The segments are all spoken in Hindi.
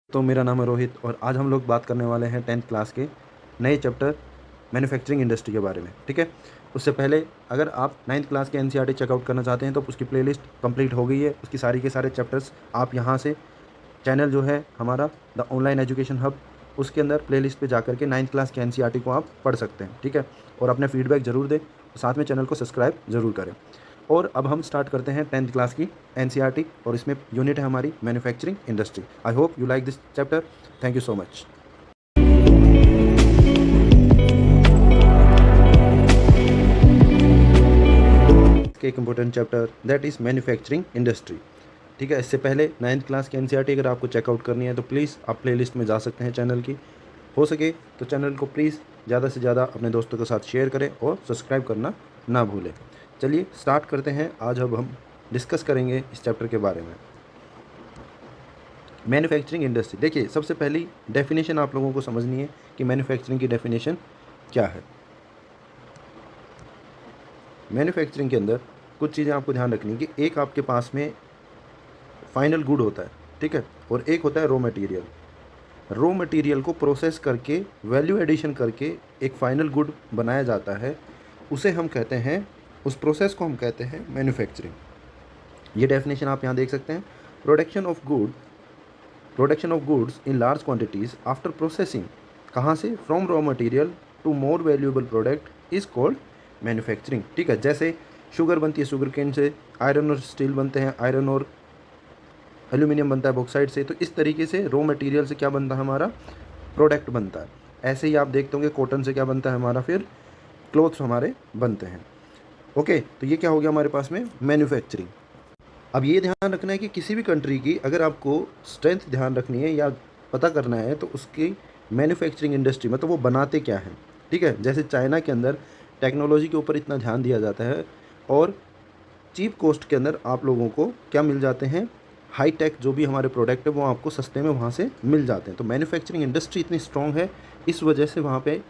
तो मेरा नाम है रोहित और आज हम लोग बात करने वाले हैं 10th क्लास के नए चैप्टर मैन्युफैक्चरिंग इंडस्ट्री के बारे में। ठीक है, उससे पहले अगर आप 9th क्लास के एनसीईआरटी चेकआउट करना चाहते हैं तो उसकी प्लेलिस्ट कंप्लीट हो गई है। उसकी सारी के सारे चैप्टर्स आप यहाँ से चैनल जो है हमारा द ऑनलाइन एजुकेशन हब, उसके अंदर प्लेलिस्ट पे जाकर के 9th क्लास के एनसीईआरटी को आप पढ़ सकते हैं। ठीक है, और अपने फीडबैक ज़रूर दें, साथ में चैनल को सब्सक्राइब ज़रूर करें। और अब हम स्टार्ट करते हैं 10th क्लास की एनसीईआरटी और इसमें यूनिट है हमारी manufacturing industry. I hope you like this chapter. Thank you so much. एक important chapter that is manufacturing industry. ठीक है, इससे पहले 9th क्लास की एनसीईआरटी अगर आपको चेकआउट करनी है तो प्लीज़ आप प्लेलिस्ट में जा सकते हैं चैनल की। हो सके तो चैनल को प्लीज़ ज़्यादा से ज़्यादा अपने दोस्तों के साथ शेयर करें और सब्सक्राइब करना ना भूलें। चलिए स्टार्ट करते हैं। आज अब हम डिस्कस करेंगे इस चैप्टर के बारे में, मैन्युफैक्चरिंग इंडस्ट्री। देखिए, सबसे पहली डेफिनेशन आप लोगों को समझनी है कि मैन्युफैक्चरिंग की डेफिनेशन क्या है। मैन्युफैक्चरिंग के अंदर कुछ चीज़ें आपको ध्यान रखनी है कि एक आपके पास में फाइनल गुड होता है, ठीक है, और एक होता है रॉ मटेरियल। रॉ मटेरियल को प्रोसेस करके वैल्यू एडिशन करके एक फाइनल गुड बनाया जाता है, उसे हम कहते हैं, उस प्रोसेस को हम कहते हैं मैन्युफैक्चरिंग। ये डेफिनेशन आप यहाँ देख सकते हैं। Production of goods in large quantities after processing, कहाँ से, from raw material to more valuable product is called manufacturing. ठीक है, जैसे शुगर बनती है शुगर केन से, आयरन और स्टील बनते हैं, आयरन और एल्यूमिनियम बनता है बॉक्साइड से। तो इस तरीके से रॉ मटेरियल से क्या बनता है, हमारा प्रोडक्ट बनता है। ऐसे ही आप देखते होंगे कॉटन से क्या बनता है हमारा, फिर क्लोथ्स हमारे बनते हैं। ओके, तो ये क्या हो गया हमारे पास में मैन्युफैक्चरिंग। अब ये ध्यान रखना है कि किसी भी कंट्री की अगर आपको स्ट्रेंथ ध्यान रखनी है या पता करना है तो उसकी मैन्युफैक्चरिंग इंडस्ट्री मतलब वो बनाते क्या हैं। ठीक है, जैसे चाइना के अंदर टेक्नोलॉजी के ऊपर इतना ध्यान दिया जाता है और चीप कॉस्ट के अंदर आप लोगों को क्या मिल जाते हैं, हाई टेक जो भी हमारे प्रोडक्ट है वो आपको सस्ते में वहाँ से मिल जाते हैं। तो मैन्युफैक्चरिंग इंडस्ट्री इतनी स्ट्रॉन्ग है, इस वजह से वहाँ पे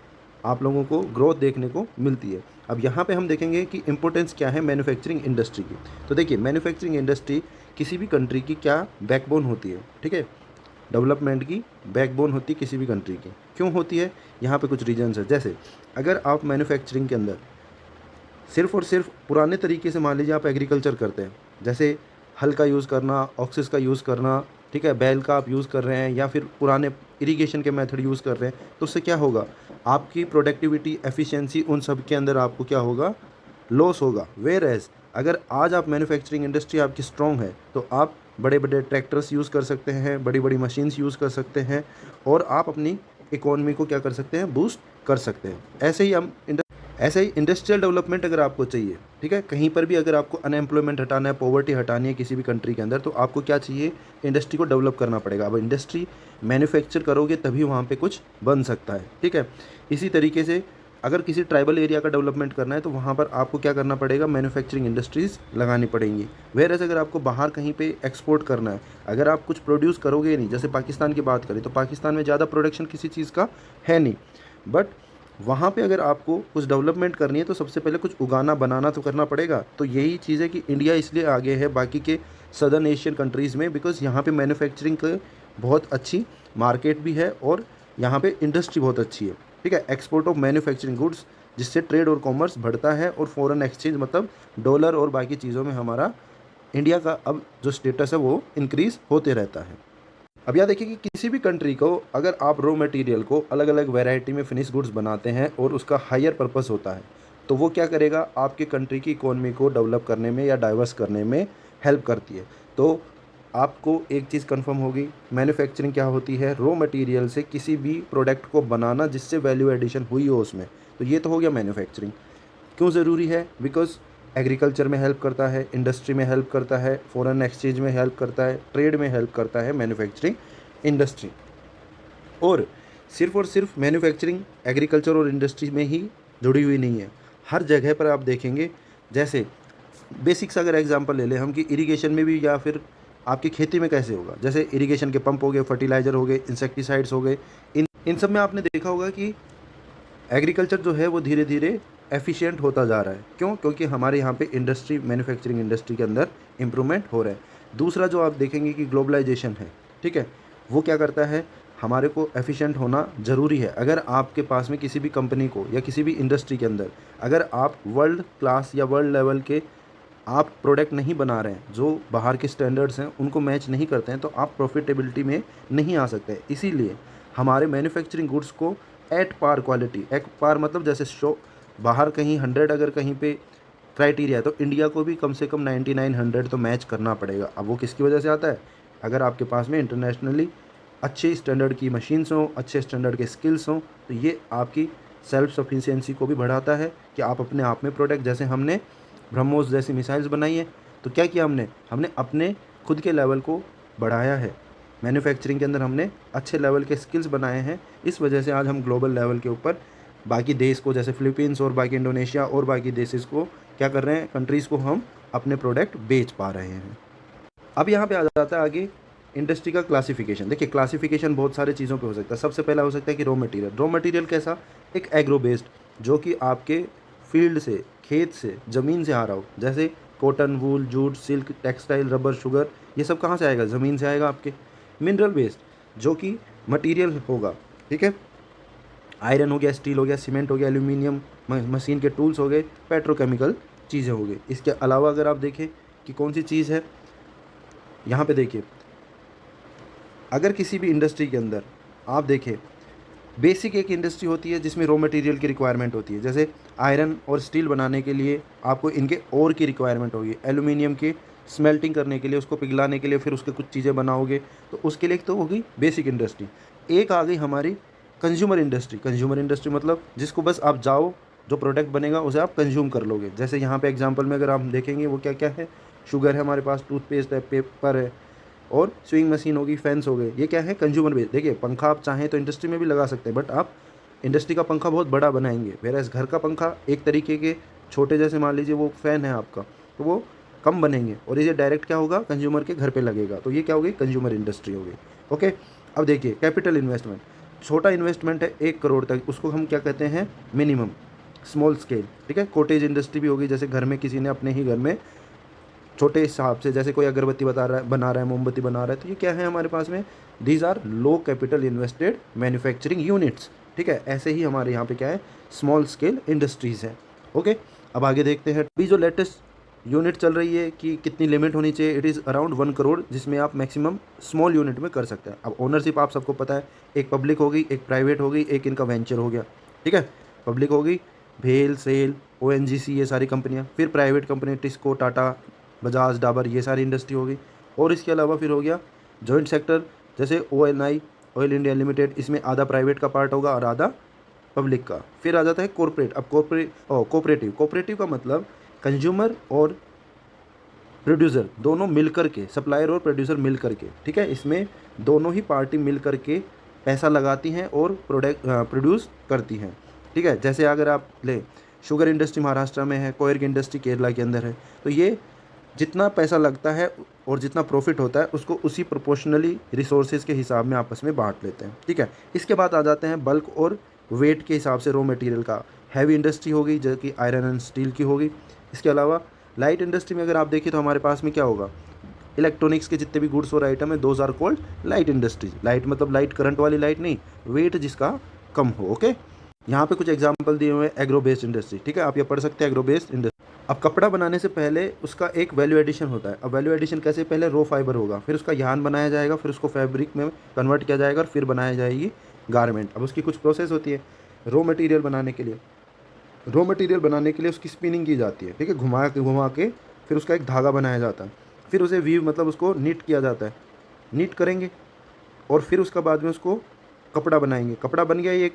आप लोगों को ग्रोथ देखने को मिलती है। अब यहाँ पे हम देखेंगे कि इम्पोर्टेंस क्या है मैन्युफैक्चरिंग इंडस्ट्री की। तो देखिए, मैन्युफैक्चरिंग इंडस्ट्री किसी भी कंट्री की क्या बैकबोन होती है। ठीक है, डेवलपमेंट की बैकबोन होती है किसी भी कंट्री की। क्यों होती है, यहाँ पे कुछ रीजंस है। जैसे अगर आप मैन्युफैक्चरिंग के अंदर सिर्फ और सिर्फ पुराने तरीके से, मान लीजिए आप एग्रीकल्चर करते हैं, जैसे हल का यूज़ करना, ऑक्सिस का यूज़ करना, ठीक है, बैल का आप यूज़ कर रहे हैं या फिर पुराने इरिगेशन के मेथड यूज़ कर रहे हैं, तो उससे क्या होगा, आपकी प्रोडक्टिविटी, एफिशिएंसी, उन सब के अंदर आपको क्या होगा, लॉस होगा। वेयर एज अगर आज आप मैन्युफैक्चरिंग इंडस्ट्री आपकी स्ट्रॉन्ग है तो आप बड़े बड़े ट्रैक्टर्स यूज़ कर सकते हैं, बड़ी बड़ी मशीन्स यूज़ कर सकते हैं और आप अपनी इकोनॉमी को क्या कर सकते हैं, बूस्ट कर सकते हैं। ऐसे ही इंडस्ट्रियल डेवलपमेंट अगर आपको चाहिए, ठीक है, कहीं पर भी अगर आपको अनएम्प्लॉयमेंट हटाना है, पॉवर्टी हटानी है किसी भी कंट्री के अंदर, तो आपको क्या चाहिए, इंडस्ट्री को डेवलप करना पड़ेगा। अब इंडस्ट्री मैन्युफैक्चर करोगे तभी वहाँ पे कुछ बन सकता है। ठीक है, इसी तरीके से अगर किसी ट्राइबल एरिया का डेवलपमेंट करना है तो वहाँ पर आपको क्या करना पड़ेगा, मैन्युफैक्चरिंग इंडस्ट्रीज़ लगानी पड़ेंगी। वेयर एज अगर आपको बाहर कहीं पे एक्सपोर्ट करना है, अगर आप कुछ प्रोड्यूस करोगे नहीं, जैसे पाकिस्तान की बात करें तो पाकिस्तान में ज़्यादा प्रोडक्शन किसी चीज़ का है नहीं, बट वहाँ पे अगर आपको कुछ डेवलपमेंट करनी है तो सबसे पहले कुछ उगाना बनाना तो करना पड़ेगा। तो यही चीज़ है कि इंडिया इसलिए आगे है बाकी के सदर्न एशियन कंट्रीज़ में, बिकॉज़ यहाँ पे मैन्युफैक्चरिंग की बहुत अच्छी मार्केट भी है और यहाँ पे इंडस्ट्री बहुत अच्छी है। ठीक है, एक्सपोर्ट ऑफ मैन्युफैक्चरिंग गुड्स, जिससे ट्रेड और कॉमर्स बढ़ता है और फॉरेन एक्सचेंज मतलब डॉलर और बाकी चीज़ों में हमारा इंडिया का अब जो स्टेटस है वो इंक्रीज़ होते रहता है। अब यहाँ देखिए कि किसी भी कंट्री को अगर आप रॉ मटेरियल को अलग अलग वैरायटी में फिनिश गुड्स बनाते हैं और उसका हायर पर्पस होता है, तो वो क्या करेगा, आपके कंट्री की इकोनॉमी को डेवलप करने में या डाइवर्स करने में हेल्प करती है। तो आपको एक चीज़ कंफर्म होगी, मैन्युफैक्चरिंग क्या होती है, रॉ मटेरियल से किसी भी प्रोडक्ट को बनाना जिससे वैल्यू एडिशन हुई हो उसमें। तो ये तो हो गया मैन्युफैक्चरिंग। क्यों ज़रूरी है, बिकॉज एग्रीकल्चर में हेल्प करता है, इंडस्ट्री में हेल्प करता है, फॉरेन एक्सचेंज में हेल्प करता है, ट्रेड में हेल्प करता है मैन्युफैक्चरिंग इंडस्ट्री। और सिर्फ मैन्युफैक्चरिंग एग्रीकल्चर और इंडस्ट्री में ही जुड़ी हुई नहीं है, हर जगह पर आप देखेंगे। जैसे बेसिक्स अगर एग्जांपल ले लें हम कि इरिगेशन में भी या फिर आपकी खेती में कैसे होगा, जैसे इरिगेशन के पंप हो गए, फर्टिलाइज़र हो गए, इंसेक्टिसाइड्स हो गए, इन सब में आपने देखा होगा कि एग्रीकल्चर जो है वो धीरे धीरे एफिशिएंट होता जा रहा है। क्यों, क्योंकि हमारे यहाँ पे इंडस्ट्री, मैन्युफैक्चरिंग इंडस्ट्री के अंदर इम्प्रूवमेंट हो रहा है। दूसरा जो आप देखेंगे कि ग्लोबलाइजेशन है, ठीक है, वो क्या करता है, हमारे को एफिशिएंट होना ज़रूरी है। अगर आपके पास में किसी भी कंपनी को या किसी भी इंडस्ट्री के अंदर अगर आप वर्ल्ड क्लास या वर्ल्ड लेवल के आप प्रोडक्ट नहीं बना रहे हैं, जो बाहर के स्टैंडर्ड्स हैं उनको मैच नहीं करते हैं, तो आप प्रॉफिटेबिलिटी में नहीं आ सकते। इसीलिए हमारे मैन्युफैक्चरिंग गुड्स को at par quality, at par मतलब जैसे शो बाहर कहीं 100 अगर कहीं पे क्राइटेरिया है, तो इंडिया को भी कम से कम 99-100 तो मैच करना पड़ेगा। अब वो किसकी वजह से आता है, अगर आपके पास में इंटरनेशनली अच्छे स्टैंडर्ड की मशीन्स हों, अच्छे स्टैंडर्ड के स्किल्स हों, तो ये आपकी सेल्फ सफिशिएंसी को भी बढ़ाता है कि आप अपने आप में प्रोडक्ट, जैसे हमने ब्रह्मोस जैसी मिसाइल्स बनाई है, तो क्या किया हमने अपने खुद के लेवल को बढ़ाया है। मैन्युफैक्चरिंग के अंदर हमने अच्छे लेवल के स्किल्स बनाए हैं, इस वजह से आज हम ग्लोबल लेवल के ऊपर बाकी देश को, जैसे फिलीपींस और बाकी इंडोनेशिया और बाकी देशेस को क्या कर रहे हैं, कंट्रीज़ को हम अपने प्रोडक्ट बेच पा रहे हैं। अब यहाँ पे आ जाता है आगे इंडस्ट्री का क्लासिफिकेशन। देखिए क्लासिफिकेशन बहुत सारे चीज़ों पे हो सकता है। सबसे पहला हो सकता है कि रॉ मटेरियल कैसा, एक एग्रो बेस्ड, जो कि आपके फील्ड से, खेत से, ज़मीन से आ रहा हो, जैसे cotton, wool, jute, silk, textile, rubber, sugar, ये सब कहाँ से आएगा, ज़मीन से आएगा आपके। मिनरल बेस्ड, जो कि मटेरियल होगा, ठीक है, आयरन हो गया, स्टील हो गया, सीमेंट हो गया, एल्यूमिनियम, मशीन के टूल्स हो गए, पेट्रोकेमिकल चीज़ें हो गई। इसके अलावा अगर आप देखें कि कौन सी चीज़ है, यहाँ पे देखिए, अगर किसी भी इंडस्ट्री के अंदर आप देखें, बेसिक एक इंडस्ट्री होती है जिसमें रॉ मटेरियल की रिक्वायरमेंट होती है। जैसे आयरन और स्टील बनाने के लिए आपको इनके ओर की रिक्वायरमेंट होगी, एल्यूमिनियम की स्मेल्टिंग करने के लिए, उसको पिघलाने के लिए, फिर उसके कुछ चीज़ें बनाओगे, तो उसके लिए तो होगी बेसिक इंडस्ट्री। एक आ गई हमारी कंज्यूमर इंडस्ट्री। कंज्यूमर इंडस्ट्री मतलब जिसको बस आप जाओ, जो प्रोडक्ट बनेगा उसे आप कंज्यूम कर लोगे। जैसे यहाँ पे एग्जांपल में अगर आप देखेंगे वो क्या क्या है, शुगर है हमारे पास, टूथपेस्ट है, पेपर है, और स्विंग मशीन होगी, फैंस हो गए, ये क्या है, कंज्यूमर बेस्ड। देखिए पंखा आप चाहें तो इंडस्ट्री में भी लगा सकते हैं, बट आप इंडस्ट्री का पंखा बहुत बड़ा बनाएंगे, वेराइज घर का पंखा एक तरीके के छोटे, जैसे मान लीजिए वो फ़ैन है आपका, तो वो कम बनेंगे, और ये डायरेक्ट क्या होगा, कंज्यूमर के घर पे लगेगा, तो ये क्या होगी, कंज्यूमर इंडस्ट्री होगी। ओके, अब देखिए कैपिटल इन्वेस्टमेंट, छोटा इन्वेस्टमेंट है 1 करोड़ तक, उसको हम क्या कहते हैं, मिनिमम स्मॉल स्केल, ठीक है। कॉटेज इंडस्ट्री भी होगी, जैसे घर में किसी ने अपने ही घर में छोटे हिसाब से, जैसे कोई अगरबत्ती बना रहा है, मोमबत्ती बना रहा है, तो ये क्या है हमारे पास में, these are low capital invested manufacturing units, ठीक है। ऐसे ही हमारे यहाँ पे क्या है, स्मॉल स्केल इंडस्ट्रीज़ है। ओके, अब आगे देखते हैं। अभी जो लेटेस्ट यूनिट चल रही है कि कितनी लिमिट होनी चाहिए, इट इज़ अराउंड 1 करोड़, जिसमें आप मैक्सिमम स्मॉल यूनिट में कर सकते हैं। अब ओनरशिप आप सबको पता है, एक पब्लिक हो गई, एक प्राइवेट हो गई, एक इनका वेंचर हो गया, ठीक है। पब्लिक हो गई भेल, सेल, ONGC, ये सारी कंपनियाँ, फिर प्राइवेट कंपनी टिस्को, टाटा, बजाज, डाबर, ये सारी इंडस्ट्री होगी। और इसके अलावा फिर हो गया जॉइंट सेक्टर, जैसे ONI, ऑयल इंडिया लिमिटेड, इसमें आधा प्राइवेट का पार्ट होगा और आधा पब्लिक का। फिर आ जाता है कॉर्पोरेट। अब कोऑपरेटिव का मतलब कंज्यूमर और प्रोड्यूसर दोनों मिलकर के, सप्लायर और प्रोड्यूसर मिल करके, ठीक है, इसमें दोनों ही पार्टी मिल करके पैसा लगाती हैं और प्रोडक्ट प्रोड्यूस करती हैं, ठीक है। जैसे अगर आप ले, शुगर इंडस्ट्री महाराष्ट्र में है, कोयर की इंडस्ट्री केरला के अंदर है, तो ये जितना पैसा लगता है और जितना प्रॉफिट होता है उसको उसी प्रोपोर्शनली रिसोर्सेज के हिसाब में आपस में बांट लेते हैं, ठीक है। इसके बाद आ जाते हैं बल्क और वेट के हिसाब से रॉ मटेरियल का। हैवी इंडस्ट्री होगी जो कि आयरन एंड स्टील की होगी। इसके अलावा लाइट इंडस्ट्री में अगर आप देखें तो हमारे पास में क्या होगा, इलेक्ट्रॉनिक्स के जितने भी गुड्स और आइटम है, those are called light industries. Light मतलब लाइट करंट वाली लाइट नहीं, वेट जिसका कम हो। ओके, यहाँ पे कुछ एग्जांपल दिए हुए हैं एग्रो बेस्ड इंडस्ट्री, ठीक है, आप ये पढ़ सकते हैं एग्रो बेस्ड इंडस्ट्री। अब कपड़ा बनाने से पहले उसका एक वैल्यू एडिशन होता है। अब वैल्यू एडिशन कैसे, पहले रॉ फाइबर होगा, फिर उसका यार्न बनाया जाएगा, फिर उसको फैब्रिक में कन्वर्ट किया जाएगा और फिर बनाया जाएगी गारमेंट। अब उसकी कुछ प्रोसेस होती है। रॉ मटेरियल बनाने के लिए उसकी स्पिनिंग की जाती है, ठीक है, घुमा के फिर उसका एक धागा बनाया जाता है, फिर उसे वीव मतलब उसको नीट किया जाता है, नीट करेंगे और फिर उसका बाद में उसको कपड़ा बनाएंगे। कपड़ा बन गया, ये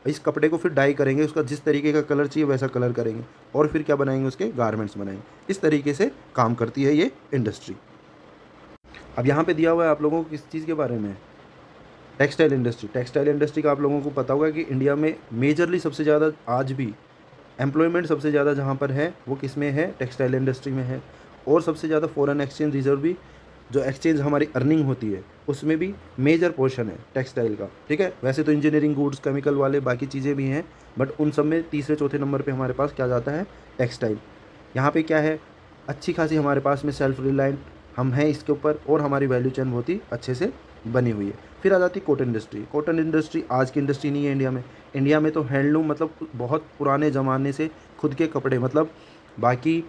इस कपड़े को फिर डाई करेंगे, उसका जिस तरीके का कलर चाहिए वैसा कलर करेंगे और फिर क्या बनाएंगे, उसके गारमेंट्स बनाएंगे। इस तरीके से काम करती है ये इंडस्ट्री। अब यहाँ पे दिया हुआ है आप लोगों को किस चीज़ के बारे में, टेक्सटाइल इंडस्ट्री। टेक्सटाइल इंडस्ट्री का आप लोगों को पता होगा कि इंडिया में मेजरली सबसे ज़्यादा आज भी एम्प्लॉयमेंट सबसे ज़्यादा जहाँ पर है वो किस में है, टेक्सटाइल इंडस्ट्री में है। और सबसे ज़्यादा फॉरेन एक्सचेंज रिजर्व भी, जो एक्सचेंज हमारी अर्निंग होती है उसमें भी मेजर पोर्शन है टेक्सटाइल का, ठीक है। वैसे तो इंजीनियरिंग गुड्स, केमिकल वाले बाकी चीज़ें भी हैं, बट उन सब में तीसरे चौथे नंबर पे हमारे पास क्या जाता है, टेक्सटाइल। यहाँ पे क्या है, अच्छी खासी हमारे पास में सेल्फ रिलायंट हम हैं इसके ऊपर, और हमारी वैल्यू चेन बहुत ही अच्छे से बनी हुई है। फिर आ जाती है कॉटन इंडस्ट्री। कॉटन इंडस्ट्री आज की इंडस्ट्री नहीं है इंडिया में। इंडिया में तो हैंडलूम मतलब बहुत पुराने ज़माने से खुद के कपड़े, मतलब बाकी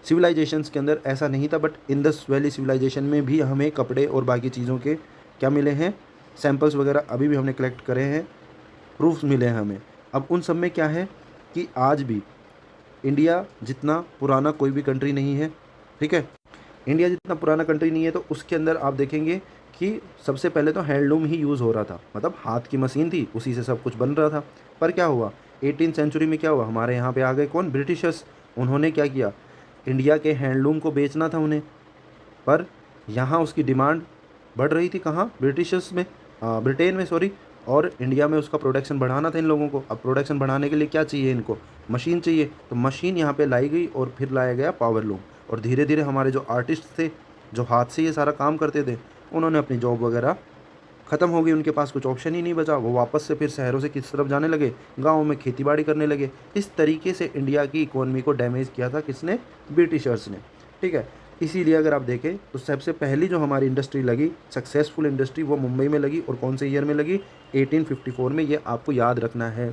सिविलाइजेशंस के अंदर ऐसा नहीं था, बट इंडस वैली सिविलाइजेशन में भी हमें कपड़े और बाकी चीज़ों के क्या मिले हैं, सैंपल्स वगैरह अभी भी हमने कलेक्ट करे हैं, प्रूफ्स मिले हैं हमें। अब उन सब में क्या है कि आज भी इंडिया जितना पुराना कोई भी कंट्री नहीं है, ठीक है, इंडिया जितना पुराना कंट्री नहीं है, तो उसके अंदर आप देखेंगे कि सबसे पहले तो हैंडलूम ही यूज़ हो रहा था, मतलब हाथ की मशीन थी, उसी से सब कुछ बन रहा था। पर क्या हुआ 18th सेंचुरी में, क्या हुआ, हमारे यहाँ पे आ गए कौन, ब्रिटिशर्स। उन्होंने क्या किया, इंडिया के हैंडलूम को बेचना था उन्हें, पर यहाँ उसकी डिमांड बढ़ रही थी, कहाँ, ब्रिटिशर्स में, ब्रिटेन में सॉरी, और इंडिया में उसका प्रोडक्शन बढ़ाना था इन लोगों को। अब प्रोडक्शन बढ़ाने के लिए क्या चाहिए इनको, मशीन चाहिए, तो मशीन यहाँ पे लाई गई और फिर लाया गया पावर लूम। और धीरे धीरे हमारे जो आर्टिस्ट थे, जो हाथ से ये सारा काम करते थे, उन्होंने अपनी जॉब वगैरह ख़त्म हो गई, उनके पास कुछ ऑप्शन ही नहीं बचा, वो वापस से फिर शहरों से किस तरफ जाने लगे, गाँव में खेती बाड़ी करने लगे। इस तरीके से इंडिया की इकोनॉमी को डैमेज किया था किसने, ब्रिटिशर्स ने, ठीक है। इसीलिए अगर आप देखें तो सबसे पहली जो हमारी इंडस्ट्री लगी, सक्सेसफुल इंडस्ट्री, वो मुंबई में लगी। और कौन से ईयर में लगी, 1854 में, ये आपको याद रखना है,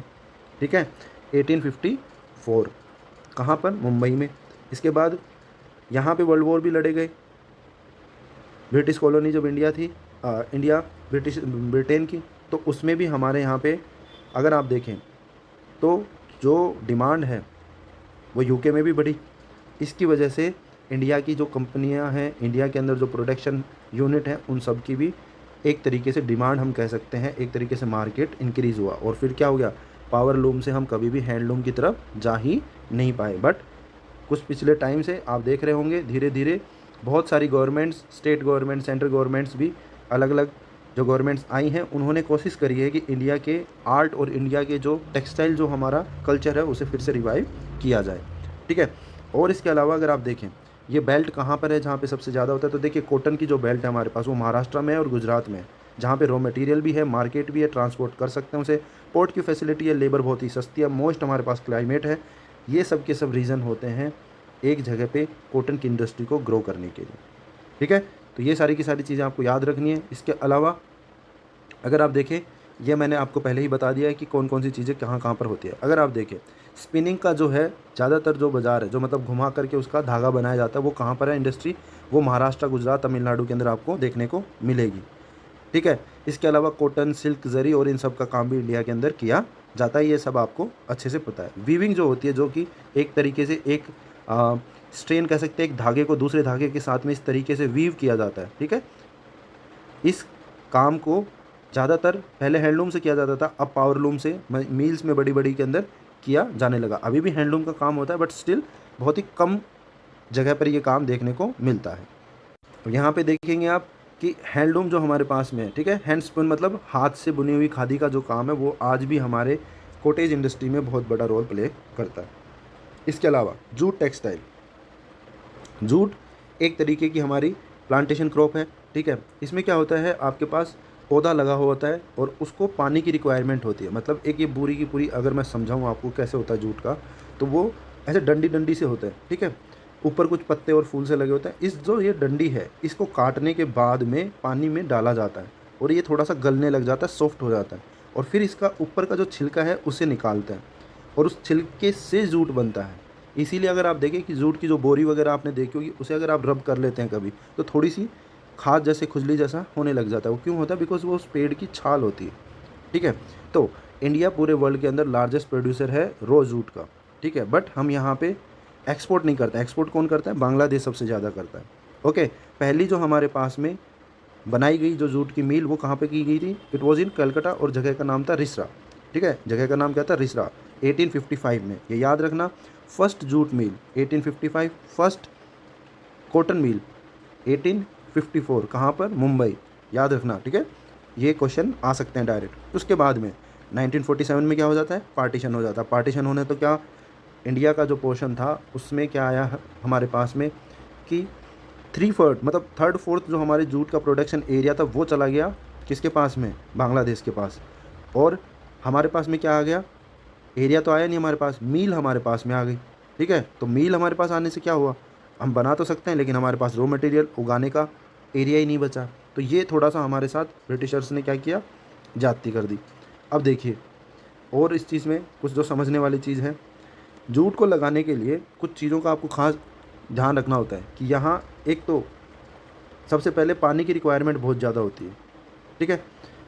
ठीक है, 1854, कहाँ पर, मुंबई में। इसके बाद यहाँ पे वर्ल्ड वॉर भी लड़े गए, ब्रिटिश कॉलोनी जब इंडिया थी, इंडिया ब्रिटेन की, तो उसमें भी हमारे यहाँ पे अगर आप देखें तो जो डिमांड है वो यूके में भी बढ़ी। इसकी वजह से इंडिया की जो कंपनियां हैं, इंडिया के अंदर जो प्रोडक्शन यूनिट हैं, उन सब की भी एक तरीके से डिमांड हम कह सकते हैं, एक तरीके से मार्केट इंक्रीज़ हुआ। और फिर क्या हो गया, पावर लूम से हम कभी भी हैंडलूम की तरफ जा ही नहीं पाए। बट कुछ पिछले टाइम से आप देख रहे होंगे धीरे धीरे बहुत सारी governments, state government, central governments भी, अलग अलग जो गवर्नमेंट्स आई हैं, उन्होंने कोशिश करी है कि इंडिया के आर्ट और इंडिया के जो टेक्सटाइल, जो हमारा कल्चर है, उसे फिर से रिवाइव किया जाए, ठीक है। और इसके अलावा अगर आप देखें ये बेल्ट कहाँ पर है जहाँ पे सबसे ज़्यादा होता है, तो देखिए कॉटन की जो बेल्ट है हमारे पास, वो महाराष्ट्र में है और गुजरात में है, जहाँ पे रॉ मटेरियल भी है, मार्केट भी है, ट्रांसपोर्ट कर सकते हैं उसे, पोर्ट की फैसिलिटी है, लेबर बहुत ही सस्ती है, मोस्ट हमारे पास क्लाइमेट है। ये सब के सब रीज़न होते हैं एक जगह पे कॉटन की इंडस्ट्री को ग्रो करने के लिए, ठीक है। तो ये सारी की सारी चीज़ें आपको याद रखनी है। इसके अलावा अगर आप देखें, ये मैंने आपको पहले ही बता दिया है कि कौन कौन सी चीज़ें कहाँ कहाँ पर होती है। अगर आप देखें स्पिनिंग का जो है ज़्यादातर जो बाज़ार है, जो मतलब घुमा करके उसका धागा बनाया जाता है, वो कहाँ पर है इंडस्ट्री, वो महाराष्ट्र, गुजरात, तमिलनाडु के अंदर आपको देखने को मिलेगी, ठीक है। इसके अलावा कॉटन, सिल्क, जरी और इन सब का काम भी इंडिया के अंदर किया जाता है, ये सब आपको अच्छे से पता है। वीविंग जो होती है, जो कि एक तरीके से एक स्ट्रेन कह सकते हैं, एक धागे को दूसरे धागे के साथ में इस तरीके से वीव किया जाता है, ठीक है। इस काम को ज़्यादातर पहले हैंडलूम से किया जाता था, अब पावर लूम से मील्स में बड़ी बड़ी के अंदर किया जाने लगा। अभी भी हैंडलूम का काम होता है, बट स्टिल बहुत ही कम जगह पर ये काम देखने को मिलता है। तो यहाँ पे देखेंगे आप कि हैंडलूम जो हमारे पास में है, ठीक है, हैंड स्पिन मतलब हाथ से बुनी हुई खादी का जो काम है, वो आज भी हमारे कॉटेज इंडस्ट्री में बहुत बड़ा रोल प्ले करता है। इसके अलावा जूट टेक्सटाइल, जूट एक तरीके की हमारी प्लांटेशन क्रॉप है, ठीक है। इसमें क्या होता है, आपके पास पौधा लगा हुआ होता है और उसको पानी की रिक्वायरमेंट होती है। मतलब एक ये पूरी की पूरी अगर मैं समझाऊँ आपको कैसे होता है जूट का, तो वो ऐसे डंडी डंडी से होता है, ठीक है, ऊपर कुछ पत्ते और फूल से लगे होते हैं। इस जो ये डंडी है, इसको काटने के बाद में पानी में डाला जाता है और ये थोड़ा सा गलने लग जाता है, सॉफ्ट हो जाता है, और फिर इसका ऊपर का जो छिलका है उसे निकालते हैं और उस छिलके से जूट बनता है। इसीलिए अगर आप देखें कि जूट की जो बोरी वगैरह आपने देखी होगी, उसे अगर आप रब कर लेते हैं कभी, तो थोड़ी सी खाद जैसे खुजली जैसा होने लग जाता है। वो क्यों होता है, बिकॉज वो उस पेड़ की छाल होती है, ठीक है। तो इंडिया पूरे वर्ल्ड के अंदर लार्जेस्ट प्रोड्यूसर है रॉ जूट का, ठीक है, बट हम यहाँ पे एक्सपोर्ट नहीं करते हैं। एक्सपोर्ट कौन करता है, बांग्लादेश सबसे ज़्यादा करता है, ओके। पहली जो हमारे पास में बनाई गई जो जूट की मिल, वो कहाँ पे की गई थी, इट वॉज इन कलकत्ता, और जगह का नाम था रिसरा, ठीक है, जगह का नाम क्या था, रिसरा, 1855 में, ये याद रखना। First jute mill 1855, first cotton mill 1854, कहाँ पर, मुंबई, याद रखना, ठीक है। ये क्वेश्चन आ सकते हैं डायरेक्ट। उसके बाद में 1947 में क्या हो जाता है, पार्टीशन हो जाता है। पार्टीशन होने तो क्या, इंडिया का जो पोर्शन था उसमें क्या आया हमारे पास में कि 3/4 मतलब 3/4 जो हमारे जूट का प्रोडक्शन एरिया था वो चला गया किसके पास में, बांग्लादेश के पास। और हमारे पास में क्या आ गया, एरिया तो आया नहीं हमारे पास, मील हमारे पास में आ गई, ठीक है। तो मील हमारे पास आने से क्या हुआ, हम बना तो सकते हैं लेकिन हमारे पास रॉ मटेरियल उगाने का एरिया ही नहीं बचा, तो ये थोड़ा सा हमारे साथ ब्रिटिशर्स ने क्या किया, जाती कर दी। अब देखिए, और इस चीज़ में कुछ जो समझने वाली चीज़ है, जूट को लगाने के लिए कुछ चीज़ों का आपको खास ध्यान रखना होता है कि यहाँ एक तो सबसे पहले पानी की रिक्वायरमेंट बहुत ज़्यादा होती है, ठीक है।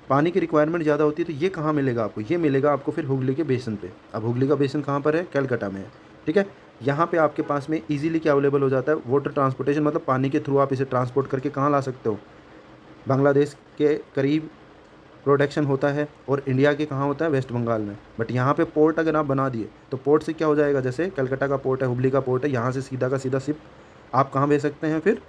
पानी की रिक्वायरमेंट ज़्यादा होती है, तो ये कहाँ मिलेगा आपको, ये मिलेगा आपको फिर हुगली के बेसिन पे। अब हुगली का बेसिन कहाँ पर है, कलकत्ता में है, ठीक है। यहाँ पे आपके पास में इजीली क्या अवेलेबल हो जाता है, वाटर ट्रांसपोर्टेशन, मतलब पानी के थ्रू आप इसे ट्रांसपोर्ट करके कहाँ ला सकते हो, बांग्लादेश के करीब प्रोडक्शन होता है और इंडिया के कहाँ होता है, वेस्ट बंगाल में। बट यहाँ पे पोर्ट अगर आप बना दिए तो पोर्ट से क्या हो जाएगा, जैसे कलकत्ता का पोर्ट है, हुबली का पोर्ट है, यहाँ से सीधा का सीधा शिप आप कहाँ भेज सकते हैं, फिर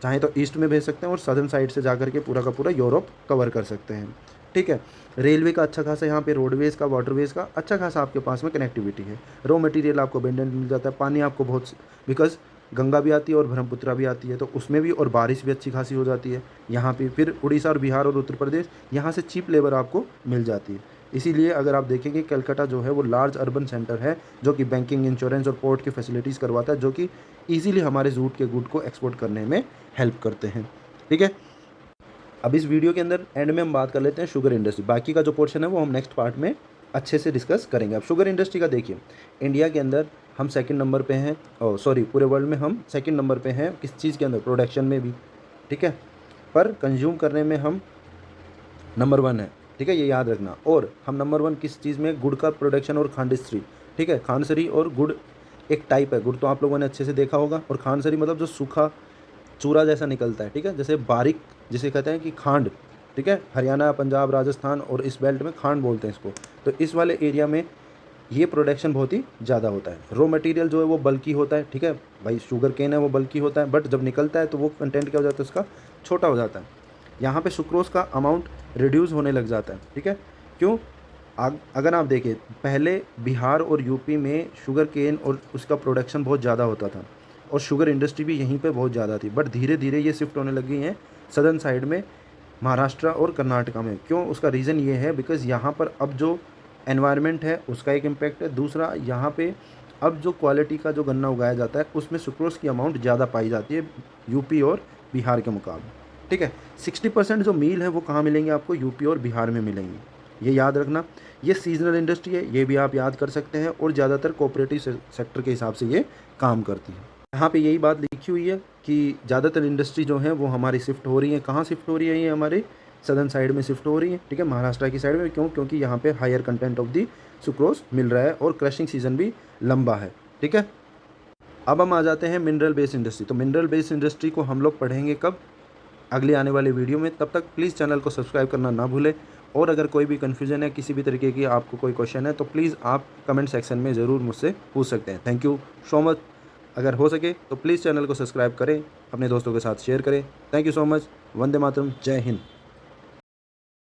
चाहे तो ईस्ट में भेज सकते हैं और सदर्न साइड से जा करके पूरा का पूरा यूरोप कवर कर सकते हैं, ठीक है। रेलवे का अच्छा खासा, यहाँ पे रोडवेज़ का, वाटरवेज़ का अच्छा खासा आपके पास में कनेक्टिविटी है। रॉ मटेरियल आपको अबेंडेंट मिल जाता है, पानी आपको बहुत, बिकॉज गंगा भी आती है और ब्रह्मपुत्रा भी आती है, तो उसमें भी, और बारिश भी अच्छी खासी हो जाती है यहाँ पे। फिर उड़ीसा और बिहार और उत्तर प्रदेश, यहाँ से चीप लेबर आपको मिल जाती है। इसीलिए अगर आप देखेंगे कलकत्ता जो है वो लार्ज अर्बन सेंटर है, जो कि बैंकिंग, इंश्योरेंस और पोर्ट की फैसिलिटीज़ करवाता है, जो कि ईजिली हमारे जूट के गुड को एक्सपोर्ट करने में हेल्प करते हैं, ठीक है। अब इस वीडियो के अंदर एंड में हम बात कर लेते हैं शुगर इंडस्ट्री। बाकी का जो पोर्शन है वो हम नेक्स्ट पार्ट में अच्छे से डिस्कस करेंगे। अब शुगर इंडस्ट्री का देखिए, इंडिया के अंदर हम सेकंड नंबर पे हैं, सॉरी पूरे वर्ल्ड में हम सेकंड नंबर पे हैं, किस चीज़ के अंदर, प्रोडक्शन में भी, ठीक है, पर कंज्यूम करने में हम नंबर 1 है, ठीक है, ये याद रखना। और हम नंबर 1 किस चीज़ में, गुड़ का प्रोडक्शन और खांडसरी, ठीक है। खांडसरी और गुड़ एक टाइप है, गुड़ तो आप लोगों ने अच्छे से देखा होगा, और खांडसरी मतलब जो सूखा चूरा जैसा निकलता है, ठीक है, जैसे बारीक, जिसे कहते हैं कि खांड, ठीक है। हरियाणा, पंजाब, राजस्थान और इस बेल्ट में खांड बोलते हैं इसको। तो इस वाले एरिया में ये प्रोडक्शन बहुत ही ज़्यादा होता है। रॉ मटेरियल जो है वो बल्की होता है, ठीक है भाई, शुगर केन है वो बल्की होता है, बट जब निकलता है तो वो कंटेंट क्या हो जाता है उसका, छोटा हो जाता है। यहाँ पे सुक्रोज का अमाउंट रिड्यूस होने लग जाता है, ठीक है। क्यों, अगर आप देखें, पहले बिहार और यूपी में शुगर केन और उसका प्रोडक्शन बहुत ज़्यादा होता था और शुगर इंडस्ट्री भी यहीं पे बहुत ज़्यादा थी, बट धीरे धीरे ये शिफ्ट होने लगी हैं सदर्न साइड में, महाराष्ट्र और कर्नाटका में। क्यों, उसका रीज़न ये है बिकॉज़ यहाँ पर अब जो एनवायरनमेंट है उसका एक इम्पैक्ट है, दूसरा यहाँ पे अब जो क्वालिटी का जो गन्ना उगाया जाता है उसमें सुक्रोज की अमाउंट ज़्यादा पाई जाती है यूपी और बिहार के मुकाबले, ठीक है। 60% जो मील है वो कहाँ मिलेंगे आपको, यूपी और बिहार में मिलेंगे, ये याद रखना। ये सीजनल इंडस्ट्री है, ये भी आप याद कर सकते हैं, और ज़्यादातर कोऑपरेटिव सेक्टर के हिसाब से ये काम करती है। यहाँ पे यही बात लिखी हुई है कि ज़्यादातर इंडस्ट्री जो है वो हमारी शिफ्ट हो रही है, कहाँ शिफ्ट हो रही है, ये हमारे सदर्न साइड में शिफ्ट हो रही है, ठीक है, महाराष्ट्र की साइड में। क्यों, क्योंकि यहाँ पे higher content of the sucrose मिल रहा है और क्रशिंग सीजन भी लंबा है, ठीक है। अब हम आ जाते हैं मिनरल बेस्ड इंडस्ट्री। तो मिनरल बेस्ड इंडस्ट्री को हम लोग पढ़ेंगे कब, अगले आने वाले वीडियो में। तब तक प्लीज़ चैनल को सब्सक्राइब करना ना भूलें, और अगर कोई भी कन्फ्यूजन है, किसी भी तरीके की आपको कोई क्वेश्चन है, तो प्लीज़ आप कमेंट सेक्शन में ज़रूर मुझसे पूछ सकते हैं। Thank you so much. अगर हो सके तो प्लीज़ चैनल को सब्सक्राइब करें, अपने दोस्तों के साथ शेयर करें। Thank you so much. वंदे मातरम, जय हिंद।